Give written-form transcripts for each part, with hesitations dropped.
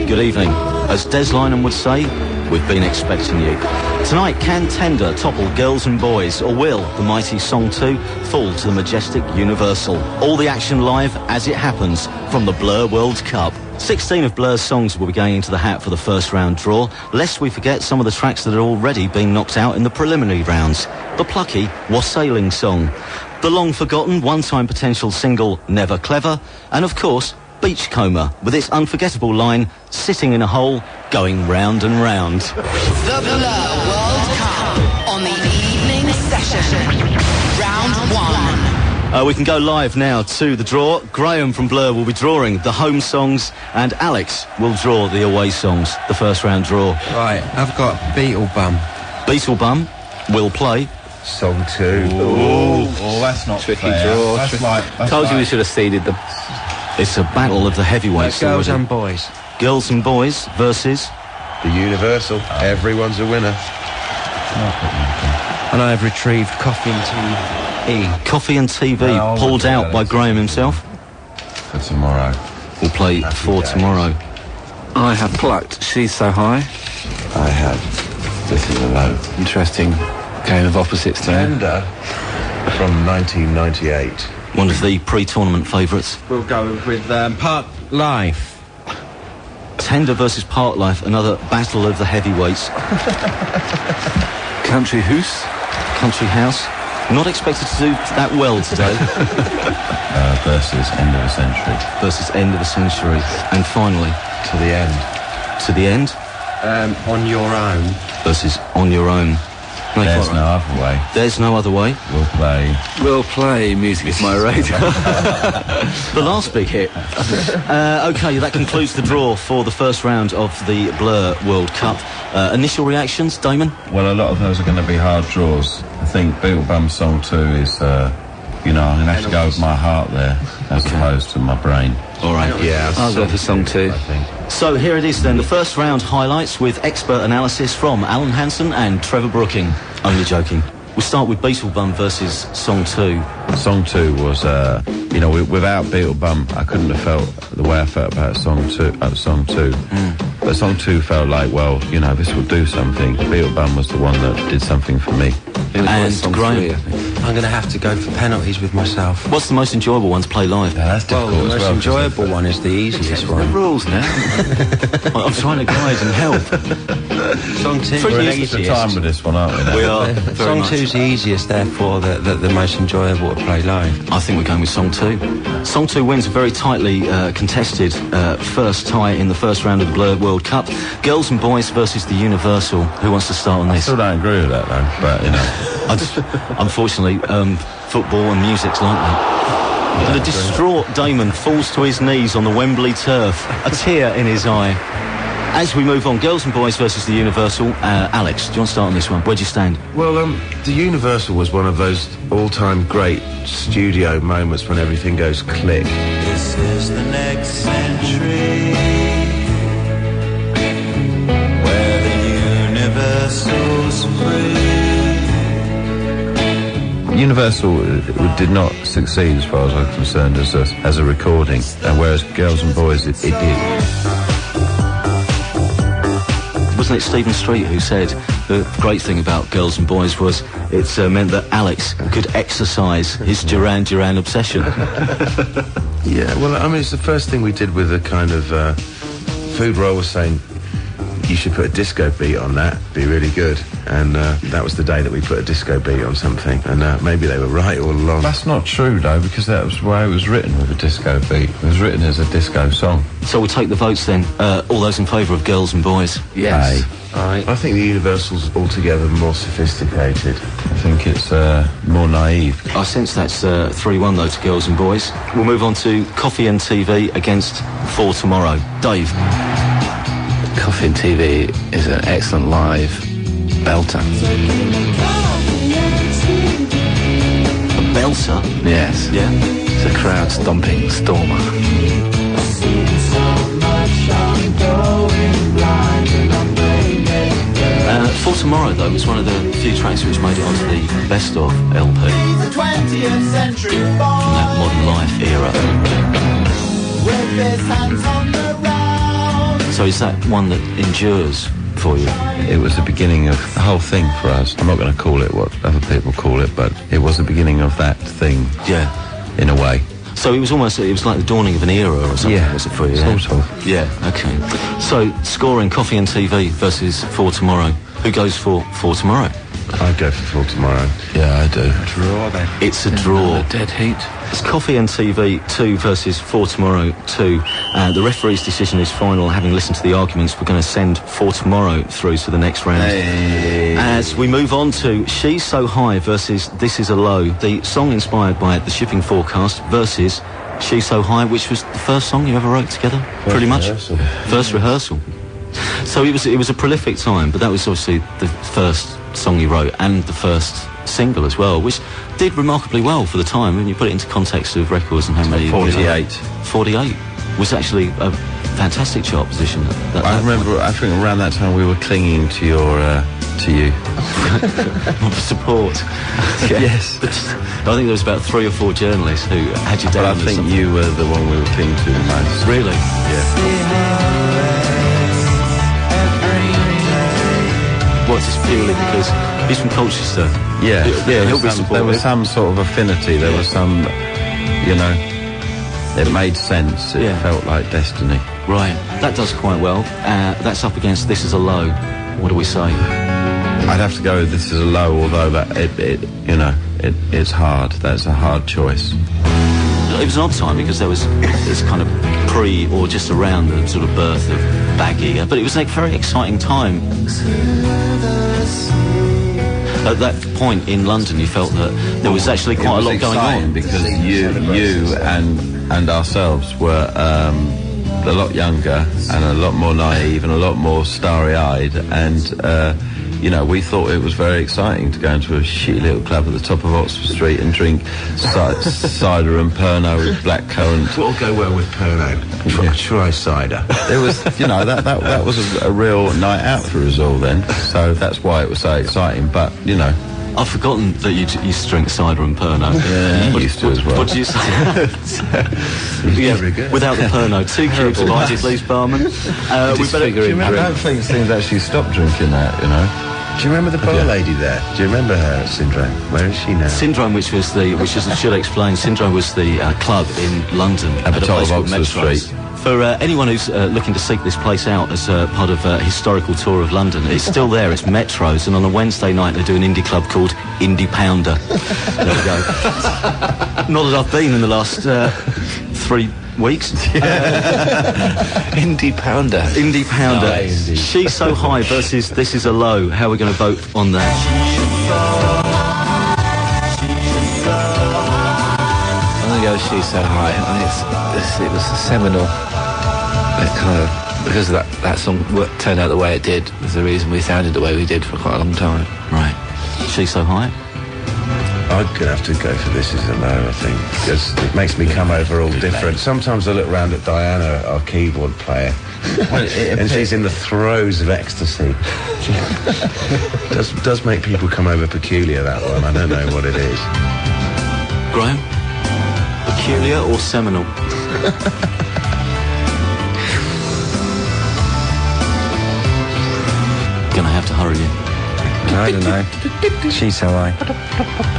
Good evening. As Des Lynam would say, we've been expecting you. Tonight, can Tender topple Girls and Boys, or will the mighty Song 2 fall to the majestic Universal? All the action live as it happens from the Blur World Cup. 16 of Blur's songs will be going into the hat for the first round draw, lest we forget some of the tracks that had already been knocked out in the preliminary rounds. The plucky Wassailing song, the long-forgotten one-time potential single Never Clever, and of course, Beachcomber, with its unforgettable line, sitting in a hole, going round and round. The Blur World Cup on the evening session. Round 1. We can go live now to the draw. Graham from Blur will be drawing the home songs, and Alex will draw the away songs, the first round draw. Right, I've got Beetlebum. Beetlebum will play Song 2. Oh, that's not tricky fair. draw. That's Told you we should have seeded them. It's a battle of the heavyweights. Girls already. and Boys. Girls and Boys versus The Universal. Everyone's a winner. And I have retrieved Coffee and Tea. Coffee and TV, Well, pulled out by that's- Graham himself. for tomorrow. Will play for days. tomorrow. I have plucked She's So High. I have This Is a Low. Interesting game of opposites there. Tender from 1998. One of the pre-tournament favourites. We'll go with Park Life. Tender versus Parklife, another battle of the heavyweights. Country Hoose. Country House. Not expected to do that well today. Versus End of a Century. Versus End of a Century. And finally, To the end. To the End On Your Own. versus On Your Own. No, There's quite no right. other way. There's no other way. We'll play. We'll play Music Is My Radio. The last big hit. Okay, that concludes the draw for the first round of the Blur World Cup. Initial reactions, Damon? Well, a lot of those are going to be hard draws. I think Beetlebum Song 2 is, I'm going to have to go with my heart there as opposed to my brain. All right. Yeah. I'll go for Song 2. I think. So here it is then, the first round highlights with expert analysis from Alan Hansen and Trevor Brooking. Only joking. We'll start with Beetlebum versus Song 2. Song 2 was, without Beetlebum, I couldn't have felt the way I felt about Song 2. But Song 2 felt like, well, this will do something. Beetlebum was the one that did something for me. And Song Graham. 3, I think. I'm going to have to go for penalties with myself. What's the most enjoyable one to play live? Now, that's Well, difficult the as most well. enjoyable one is the easiest The one. rules now. I'm trying to guide and help. Song 2 For is We're the in extra easiest. time with this one, aren't we? now? We are very Song much. 2's the easiest, therefore the most enjoyable to play live. I think we're going with Song 2. Song 2 wins a very tightly contested first tie in the first round of the Blur World Cup. Girls and Boys versus the Universal. Who wants to start on I this? still don't agree with that, though, but, Unfortunately, football and music's like that. And a distraught Damon falls to his knees on the Wembley turf, a tear in his eye. As we move on, Girls and Boys versus the Universal. Alex, do you want to start on this one? Where'd you stand? Well, the Universal was one of those all-time great studio moments when everything goes click. This is the next century where the universal's free. Universal did not succeed as far as I'm concerned as a recording, and whereas Girls and Boys it did. Wasn't it Stephen Street who said the great thing about Girls and Boys was it meant that Alex could exercise his Duran Duran obsession? Yeah, well, I mean, it's the first thing we did with a kind of food roll was saying you should put a disco beat on that, be really good. And that was the day that we put a disco beat on something. And maybe they were right all along. That's not true, though, because that was the way it was written, with a disco beat. It was written as a disco song. So we'll take the votes then. All those in favour of Girls and Boys? Yes. I think the Universal's altogether more sophisticated. I think it's more naive. I sense that's 3-1 though to Girls and Boys. We'll move on to Coffee and TV against For Tomorrow. Dave. Coffee and TV is an excellent live belter. A belter? Yes. Yeah. It's a crowd stomping stormer. For Tomorrow though was one of the few tracks which made it onto the Best Of LP The 20th century from that boy Modern Life era. with his hands on the round. So is that one that endures for you? It was the beginning of the whole thing for us. I'm not going to call it what other people call it, but it was the beginning of that thing. Yeah. In a way. So it was like the dawning of an era or something, yeah, was it for you? Sort of. Yeah, okay. So, scoring Coffee and TV versus For Tomorrow. Who goes for Tomorrow? I'd go for Tomorrow. Yeah, I do. Draw then. It's a draw. Dead heat. It's Coffee and TV 2 versus For Tomorrow 2. The referee's decision is final. Having listened to the arguments, we're going to send For Tomorrow through to the next round. Hey. As we move on to She's So High versus This Is a Low. The song inspired by the shipping forecast versus She's So High, which was the first song you ever wrote together, pretty much. First rehearsal. So it was a prolific time, but that was obviously the first song you wrote and the first single as well, which did remarkably well for the time. When you put it into context of records and how many... 48. 48 was actually a fantastic chart position. I remember, I think around that time we were clinging to your, to you. Support. Yeah. Yes. But I think there was about 3 or 4 journalists who had you down. But I think you were the one we were clinging to the most. Really? Yeah. What's this purely because he's from Colchester? Yeah, he'll be supportive. there was some sort of affinity. There was some, you know, it made sense. It felt like destiny. Right, that does quite well. That's up against This Is a Low. What do we say? I'd have to go with This Is a Low, although that it's hard. That's a hard choice. It was an odd time because there was this kind of pre or just around the sort of birth of Baggy, but it was a very exciting time. At that point in London, you felt that there was actually quite a lot going on. Because you and ourselves were a lot younger and a lot more naive and a lot more starry-eyed, and you know, we thought it was very exciting to go into a shitty little club at the top of Oxford Street and drink cider and Pernod with blackcurrant. What'll go well with Pernod? Try cider. It was, you know, that was a real night out for us all then. So that's why it was so exciting. But you know, I've forgotten that you used to drink cider and Pernod. Yeah, you used to as well. What did you say? Without the Pernod. 2 cubes of ice, please, barman. I don't think things actually stopped drinking that, you know. Do you remember the bar lady there? Do you remember her, Syndrome? Where is she now? Syndrome, which is I should explain, Syndrome was the club in London at the top of Oxford Street. For anyone who's looking to seek this place out as part of a historical tour of London, it's still there. It's Metro's, and on a Wednesday night they do an indie club called Indie Pounder. There we go. Not that I've been in the last 3 weeks. Indie Pounder. Indie Pounder. Nice. She's So High versus This Is a Low. How are we going to vote on that? I'm going to go She's So High. I mean, it was a seminal. It kind of, because that song turned out the way it did, was the reason we sounded the way we did for quite a long time. Right. She's So High? I'm going to have to go for This Is a Low, I think, because it makes me come over all different. Sometimes I look round at Diana, our keyboard player, and she's in the throes of ecstasy. does make people come over peculiar, that one. I don't know what it is. Graham? Peculiar or seminal? Gonna have to hurry you. I don't know. She's So High.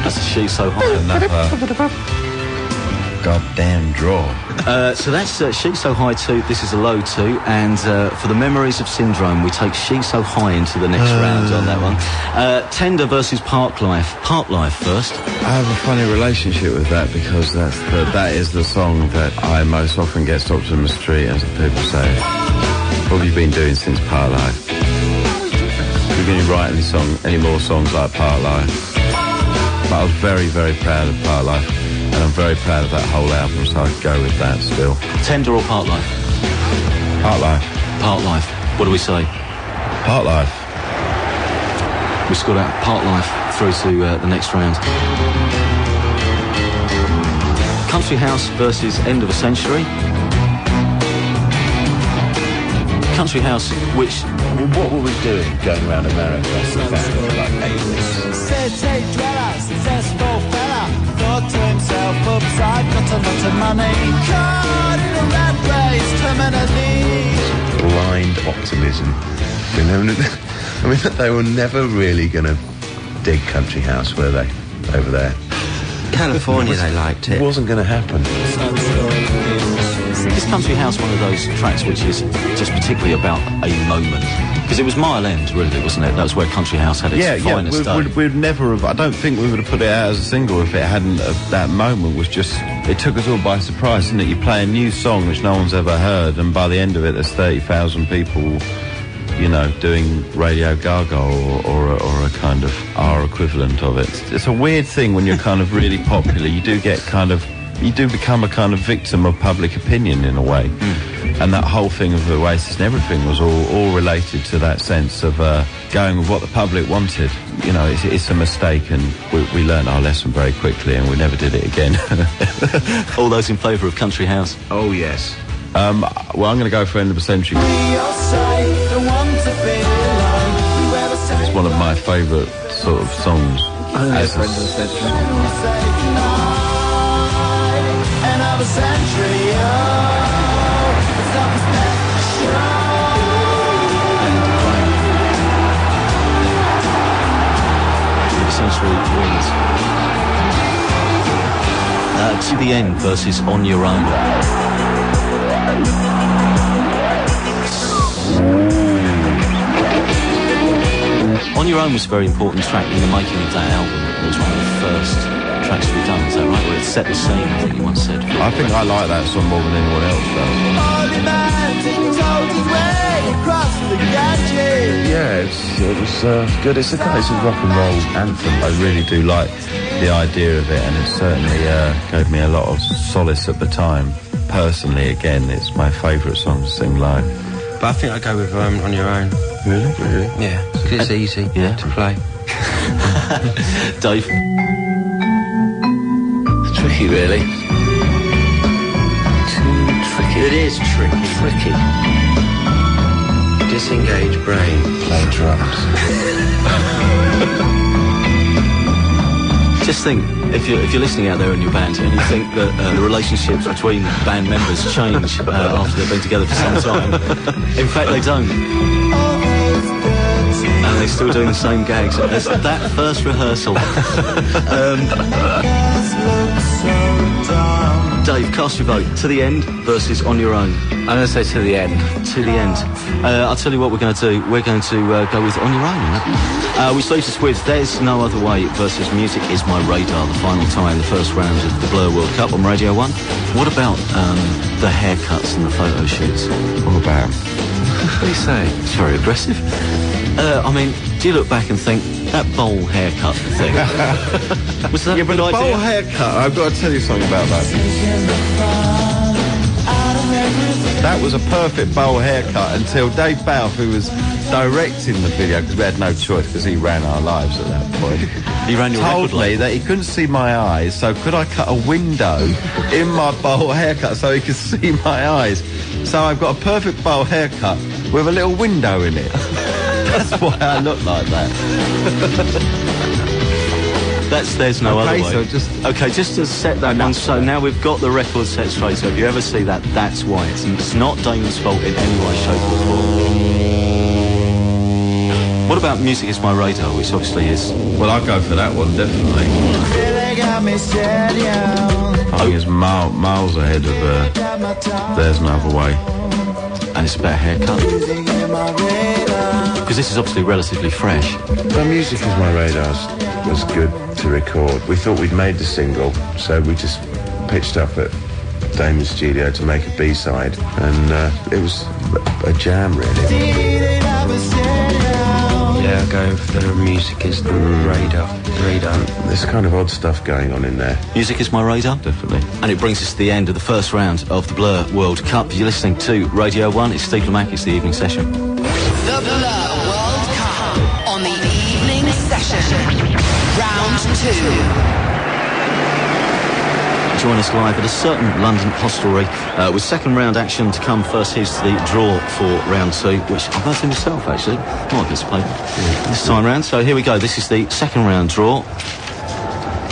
That's a She's So High. Another goddamn draw. So that's She's So High 2, This Is a Low 2, and for the memories of Syndrome, we take She's So High into the next round on that one. Tender versus Park Life. Park Life first. I have a funny relationship with that because that is the song that I most often get stopped in the street and people say, what have you been doing since Park Life? Have you been writing any more songs like Park Life? But I was very, very proud of Park Life, and I'm very proud of that whole album, so I'd go with that still. Tender or Park Life? Park Life. Park Life. What do we say? Park Life. We scored out Park Life through to the next round. Country House versus End of a Century. Country House, which... What were we doing going around America for like 8 weeks? City dweller, successful fella, thought to himself, oops, I've got a lot of money. Caught in a rat race, terminally. blind optimism. You know, I mean, they were never really going to dig country house, were they, over there? California, they liked it. It wasn't going to happen. Is country house one of those tracks which is just particularly about a moment? Because it was Mile End, really, wasn't it? That was where country house had its finest day. We'd never have. I don't think we would have put it out as a single if it hadn't. That moment was just. It took us all by surprise, didn't it? You play a new song which no one's ever heard, and by the end of it, there's 30,000 people, you know, doing Radio Gaga or a kind of our equivalent of it. It's a weird thing when you're kind of really popular. You do get kind of. You do become a kind of victim of public opinion in a way. And that whole thing of Oasis and everything was all related to that sense of going with what the public wanted. You know, it's a mistake, and we learned our lesson very quickly, and we never did it again. All those in favour of country house? Oh, yes. Well, I'm going to go for End of the Century. It's one of my favourite sort of songs. As End of the Century. A century, it's not The century wins. To the End versus On Your Own. On Your Own was a very important track in the making of that album. It was one of the first tracks we've done, is that right? Where it set the scene, I think you once said. I think I like that song more than anyone else does. Yeah, it was good. It's a rock and roll anthem. I really do like the idea of it, and it certainly gave me a lot of solace at the time. Personally, again, it's my favourite song to sing live. But I think I'd go with On Your Own. Really? Yeah, because it's easy to play. Dave? Tricky, really. Too tricky. It is tricky. Disengage brain. Play drums. Just think, if you're listening out there in your band and you think that the relationships between band members change after they've been together for some time, in fact they don't. And they're still doing the same gags. As that first rehearsal. Dave, cast your vote. To the End versus On Your Own. I'm going to say To the End. To the End. I'll tell you what we're going to do. We're going to go with On Your Own. Which leaves us with There's No Other Way versus Music Is My Radar, the final tie in the first round of the Blur World Cup on Radio 1. What about the haircuts and the photo shoots? What about? What do you say? It's very aggressive. I mean, do you look back and think, that bowl haircut thing, was that a good idea? Bowl haircut, I've got to tell you something about that. That was a perfect bowl haircut until Dave Balfe, who was directing the video, because we had no choice because he ran our lives at that point, he ran your told me that he couldn't see my eyes, so could I cut a window in my bowl haircut so he could see my eyes? So I've got a perfect bowl haircut with a little window in it. That's why I look like that. There's no other way. So just to set that one. So now we've got the record set straight. So if you ever see that, that's why. It's not Damon's fault in any way, shape or form. What about Music Is My Radar, which obviously is... Well, I'll go for that one, definitely. I think it's miles ahead of There's No Other Way. And it's about a haircut. Because this is obviously relatively fresh. Well, Music Is My Radar was good to record. We thought we'd made the single, so we just pitched up at Damon's studio to make a B-side, and it was a jam, really. Yeah, I'll go for the Music Is the Radar. There's kind of odd stuff going on in there. Music Is My Radar? Definitely. And it brings us to the end of the first round of the Blur World Cup. You're listening to Radio 1. It's Steve Lamacq. It's the evening session. The Blur World Cup on the evening session. Round 2. Join us live at a certain London hostelry with second round action to come. First, here's the draw for round 2, which I'm going to myself, actually. Might get to play this time round. So here we go. This is the second round draw.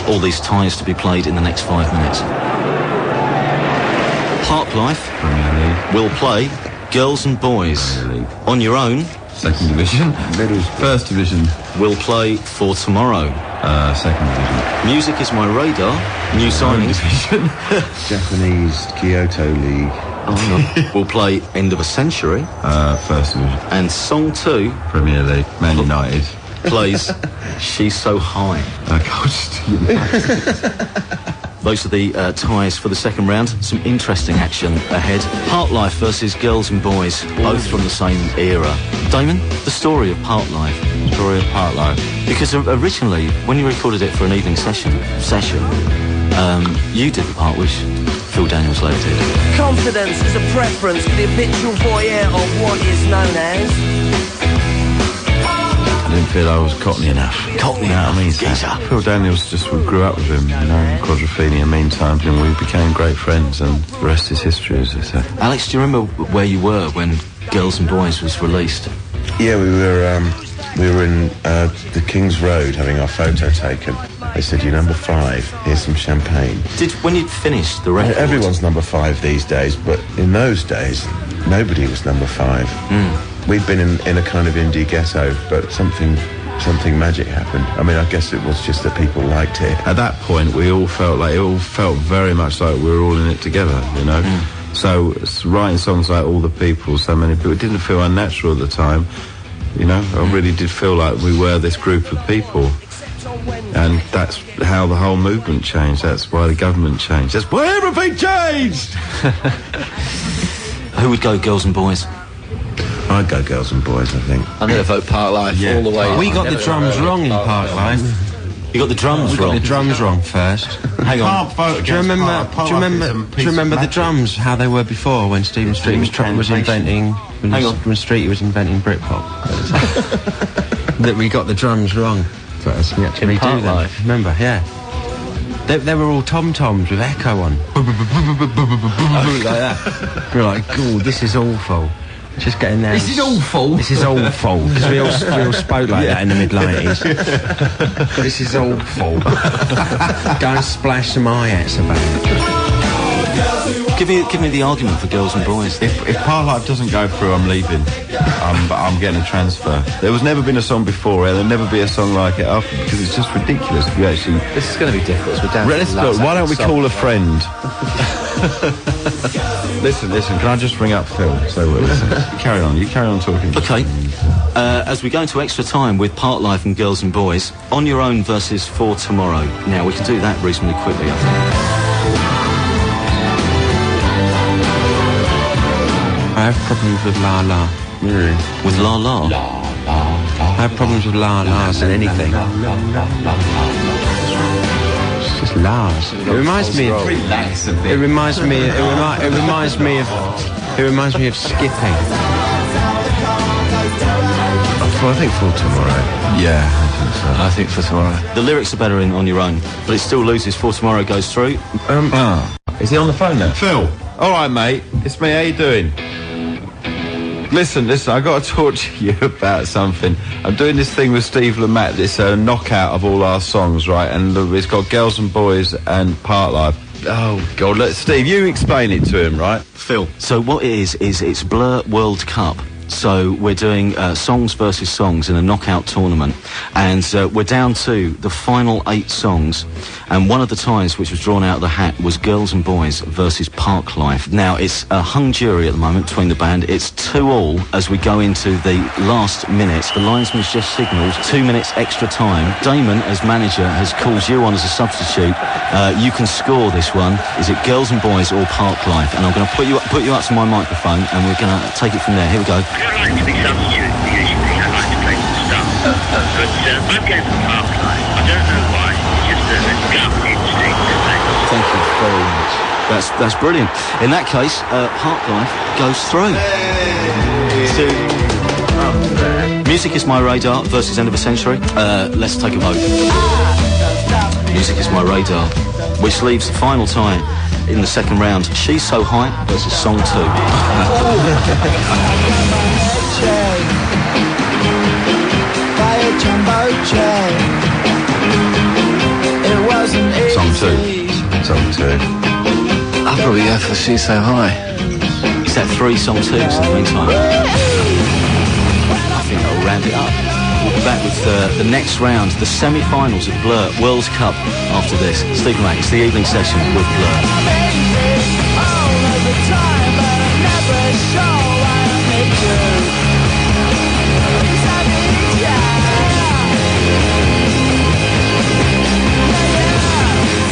All these ties to be played in the next 5 minutes. Park Life will play Girls and Boys. On Your Own Second division. First division. will play For Tomorrow. Second division. Music Is My Radar. New signings. Japanese Kyoto League. will play End of a Century. First division. And Song 2 Premier League. Man United. plays She's So High. Those are the ties for the second round. Some interesting action ahead. Parklife versus Girls and Boys, both from the same era. Damon, the story of Parklife. Story of Parklife. Because originally, when you recorded it for an evening session, you did the part which Phil Daniels later did. Confidence is a preference for the habitual voyeur of what is known as... I didn't feel I was Cockney enough. Cockney I mean, geezer. Phil Daniels we grew up with him, you know, in Quadrophenia and meantime, and we became great friends, and the rest is history, as they say. Alex, do you remember where you were when Girls and Boys was released? Yeah, we were in the King's Road having our photo taken. They said, "You're number 5. Here's some champagne." When you'd finished the record? Everyone's number 5 these days, but in those days, nobody was number 5. We'd been in a kind of indie ghetto, but something magic happened. I mean, I guess it was just that people liked it. At that point, it all felt very much like we were all in it together, you know. So writing songs like All the People, so many people, it didn't feel unnatural at the time, you know. I really did feel like we were this group of people. And that's how the whole movement changed. That's why the government changed. That's why everything changed! Who would go Girls and Boys? I'd go Girls and Boys, I think. I'm going to vote Parklife all the way. We got the drums wrong in Parklife. You got the drums wrong. The drums wrong first. Hang on. Do you remember the drums? How they were before when Stephen Street was inventing? When Street was inventing Britpop. That we got the drums wrong. So we had to redo them. Remember? Yeah. They were all tom-toms with echo on. Like that. We were like, "God, this is awful." Just getting there. This is awful. This is awful. Because we all spoke like that in the mid-90s. This is awful. Go and splash some eye-ats about it. Give me the argument for Girls and Boys. If Parklife doesn't go through, I'm leaving. I'm getting a transfer. There was never been a song before, and there'll never be a song like it after, because it's just ridiculous if you actually... This is going to be difficult. We're down to the last Why don't we song. call a friend? Listen, can I just ring up Phil? So listen, you carry on talking. Okay. As we go into extra time with Parklife and Girls and Boys, On Your Own versus For Tomorrow. Now, we can do that reasonably quickly, I think. I have problems with La La. Really? With La La? I have problems with La La's and anything. It's just La's. It reminds me of... It reminds me of skipping. Well, I think For Tomorrow. Yeah, I think For Tomorrow. The lyrics are better in On Your Own, but it still loses. For Tomorrow goes through. Is he on the phone now? Phil. All right, mate. It's me. How you doing? Listen, I got to talk to you about something. I'm doing this thing with Steve Lamacq, this knockout of all our songs, right? And it's got Girls and Boys and Parklife. Oh, God, look, Steve, you explain it to him, right? Phil. So what it is it's Blur World Cup. So we're doing songs versus songs in a knockout tournament, and we're down to the final 8 songs, and one of the ties which was drawn out of the hat was Girls and Boys versus Parklife. Now it's a hung jury at the moment between the band. It's 2-2 as we go into the last minute. The linesman's just signalled 2 minutes extra time. Damon, as manager, has called you on as a substitute. You can score this one. Is it Girls and Boys or Parklife? And I'm going to put you up to my microphone, and we're going to take it from there. Here we go. I'd like to be substitute usually. I'd like to play some stuff. But I'm going for Parklife. I don't know why. It's just a gut instinct. Thank you very much. That's brilliant. In that case, Parklife goes through. Music Is My Radar versus End of a Century. Let's take a vote. Music Is My Radar, which leaves the final tie in the second round. She's So High versus Song 2. Song 2. I'll probably go for She's So High. Is that 3 song 2s in the meantime? I think that'll round it up. We'll be back with the next round, the semi-finals of Blur World Cup after this. Steve Lamacq, it's the evening session with Blur.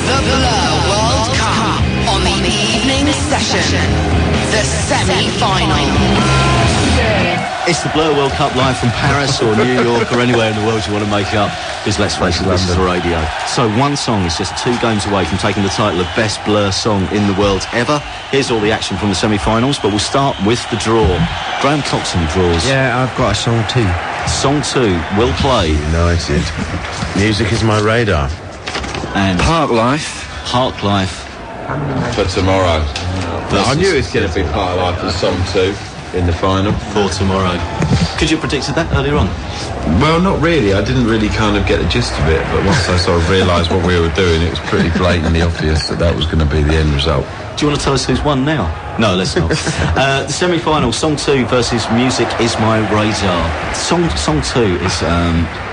The Blur World Cup on the evening session. The semi-final. It's the Blur World Cup live from Paris or New York or anywhere in the world you want to make it up, because let's face it, this is the radio. So one song is just 2 games away from taking the title of Best Blur Song in the World Ever. Here's all the action from the semi-finals, but we'll start with the draw. Graham Coxon draws. Yeah, I've got a song 2. Song 2 will play. United. Music is my radar. And Park Life. Park Life. For tomorrow. I knew it was going to be Park Life for song 2 in the final. For tomorrow. Could you have predicted that earlier on? Well, not really. I didn't really kind of get the gist of it, but once I sort of realised what we were doing, it was pretty blatantly obvious that was going to be the end result. Do you want to tell us who's won now? No, let's not. The semi-final, Song 2 versus Music is My Radar. Song 2 is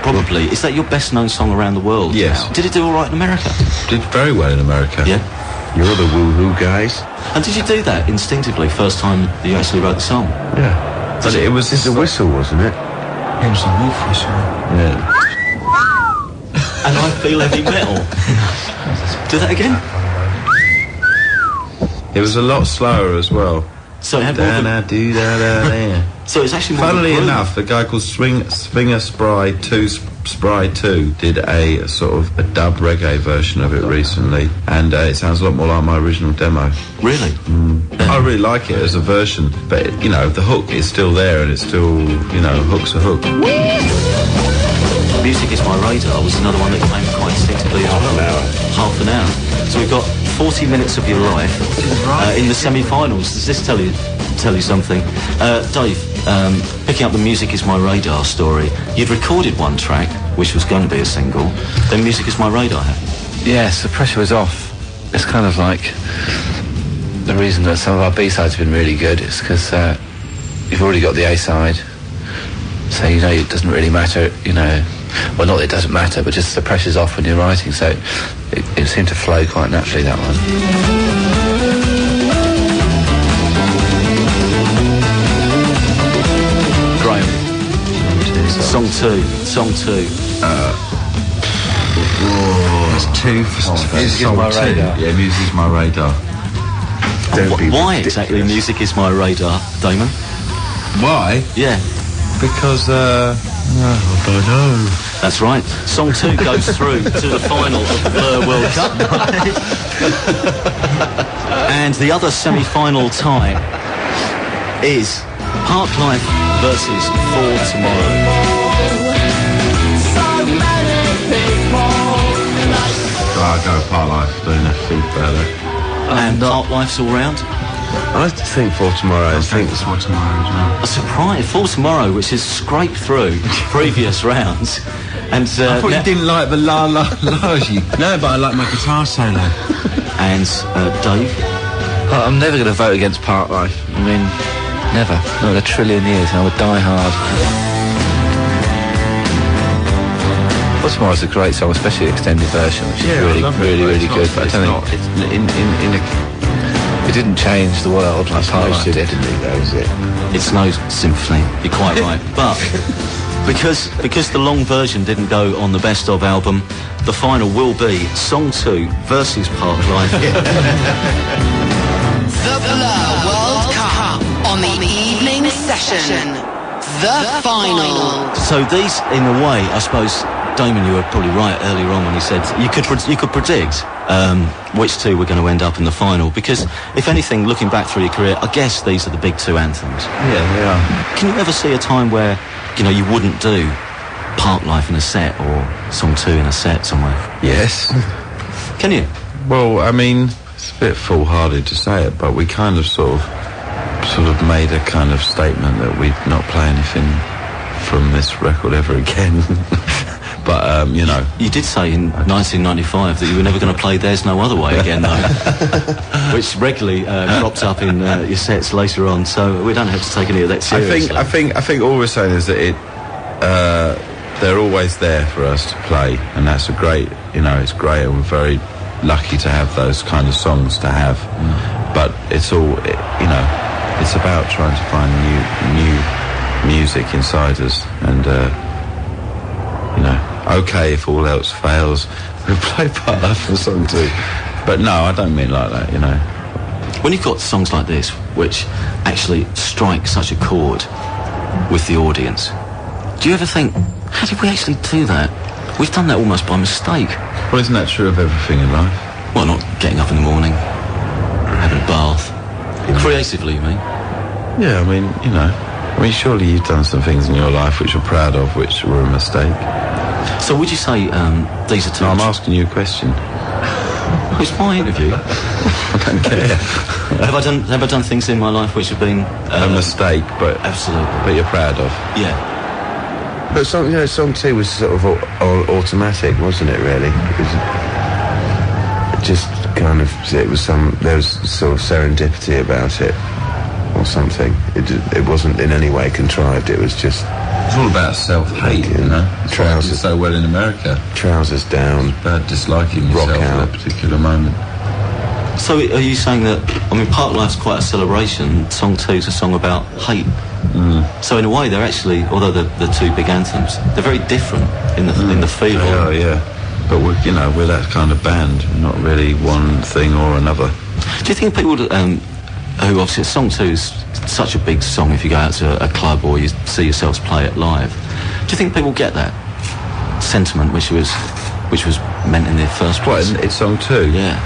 probably, is that your best known song around the world? Yes. Did it do all right in America? Did very well in America. Yeah. You're the woo-hoo guys. And did you do that instinctively first time that you actually wrote the song? Yeah. But it was just a whistle, wasn't it? It was a wolf whistle. Yeah. And I feel heavy metal. Do that again? It was a lot slower as well. So it had more of a... So it's actually more Funnily of a enough, a guy called Swinger Spry 2 did a sort of a dub reggae version of it recently, and it sounds a lot more like my original demo. Really? I really like it as a version, but you know, the hook is still there, and it's still, you know, hook's a hook. Music is My Radar was another one that came quite instinctively as well. Half an hour. So we've got 40 minutes of your life in the semi-finals. Does this tell you something? Dave, picking up the Music is My Radar story, you'd recorded one track, which was going to be a single, then Music is My Radar happened. Yes, the pressure was off. It's kind of like the reason that some of our B-sides have been really good is because you've already got the A-side, so you know it doesn't really matter, you know. Well, not that it doesn't matter, but just the pressure's off when you're writing, so it seemed to flow quite naturally, that one. Graham. Song 2. It's 2 for Music is My Radar. Yeah, Music is My Radar. Why exactly Music is My Radar, Damon? Why? Yeah. Because, I don't know. That's right. Song 2 goes through to the final of the Blur World Cup. And the other semi-final tie is Park Life versus For Tomorrow. I'll go Park Life, don't have to think about it. And Park Life's all round. I think For Tomorrow. I think it's For Tomorrow as well. A surprise. For Tomorrow, which has scraped through previous rounds. And I thought you didn't like the la la la's. No, but I like my guitar solo. And Dave? I'm never going to vote against Park Life. I mean, never. Not in a trillion years. I would die hard. For Tomorrow's a great song, especially the extended version, which is really good. But I don't think it didn't change the world like Park Life did. It's no symphony. You're quite right. But because the long version didn't go on the Best Of album, the final will be Song 2 versus Park Life. The Blur World Cup on the evening session. The final. So these, in a way, I suppose, Damon, you were probably right earlier on when you said you could predict which two were going to end up in the final, because if anything, looking back through your career, I guess these are the big 2 anthems. Yeah, they are. Can you ever see a time where, you know, you wouldn't do Park Life in a set or Song 2 in a set somewhere? Yes. Can you? Well, I mean, it's a bit foolhardy to say it, but we kind of sort of made a kind of statement that we'd not play anything from this record ever again. But, you know... You did say in 1995 that you were never going to play There's No Other Way again, though. Which regularly crops up in your sets later on, so we don't have to take any of that seriously. I think all we're saying is that they're always there for us to play, and that's a great, you know, it's great, and we're very lucky to have those kind of songs to have. But it's all, you know, it's about trying to find new music inside us, and you know, okay, if all else fails, we'll play Part Life for Song 2. But no, I don't mean like that, you know. When you've got songs like this, which actually strike such a chord with the audience, do you ever think, how did we actually do that? We've done that almost by mistake. Well, isn't that true of everything in life? Well, not getting up in the morning, having a bath. Creatively, you mean? Yeah, I mean, you know, surely you've done some things in your life which you're proud of, which were a mistake. So would you say these are two... No, I'm asking you a question. It's my interview. I don't care. Have I done things in my life which have been... a mistake, but... Absolutely. But you're proud of? Yeah. But song 2 was sort of automatic, wasn't it, really? It was just kind of... there was sort of serendipity about it, or something. It wasn't in any way contrived, it was just... It's all about self-hate, you know? Trousers so well in America. Trousers down. About disliking yourself at a particular moment. So are you saying that, I mean, Part Life's quite a celebration, Song 2's a song about hate. So in a way they're actually, although they're two big anthems, they're very different in the feel. Oh, yeah. But we're that kind of band, not really one thing or another. Do you think people who obviously Song 2 is such a big song if you go out to a club or you see yourselves play it live, do you think people get that sentiment which was meant in the first place? What, it's Song 2? Yeah.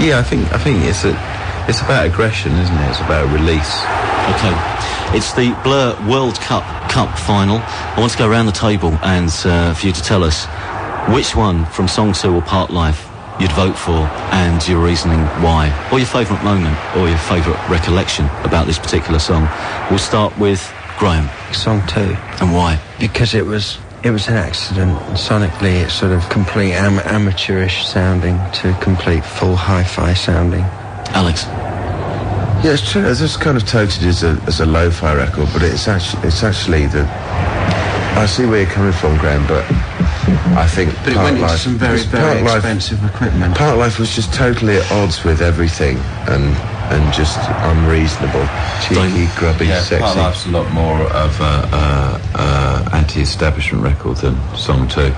Yeah, I think it's about aggression, isn't it? It's about release. Okay. It's the Blur World Cup final. I want to go around the table and for you to tell us which one from Song 2 or Part Life you'd vote for and your reasoning why, or your favourite moment or your favourite recollection about this particular song. We'll start with Graham. Song 2. And why? Because it was an accident. Sonically, it's sort of complete amateurish sounding to complete full hi-fi sounding. Alex? Yeah, it's true. It's just kind of touted as a lo-fi record, but it's actually the... I see where you're coming from, Graham, but I think But it went into some very, very expensive equipment. Part Life was just totally at odds with everything and just unreasonable, cheeky, grubby, sexy. Part Life's a lot more of anti-establishment record than Song 2.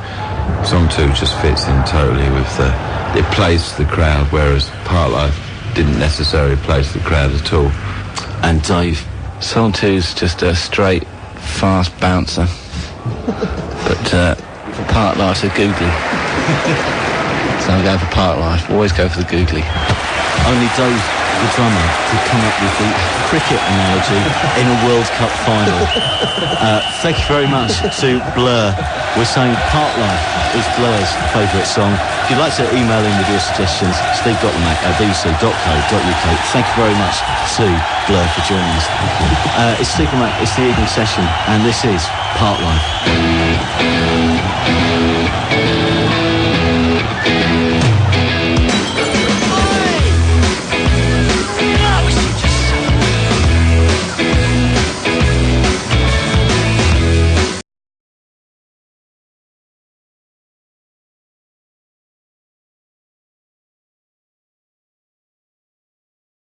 Song 2 just fits in totally with it plays to the crowd, whereas Part Life didn't necessarily play to the crowd at all. And Dave? Song 2's just a straight, fast bouncer. But Part Life's a googly. So I'm going for Part Life. Always go for the googly. Only Dave, the drummer, could come up with the cricket analogy in a World Cup final. Thank you very much to Blur. We're saying Part Life is Blur's favourite song. If you'd like to email in with your suggestions, steve.lamacq@bbc.co.uk. Thank you very much to Blur for joining us. It's Steve Lamacq, it's the evening session, and this is Part Life.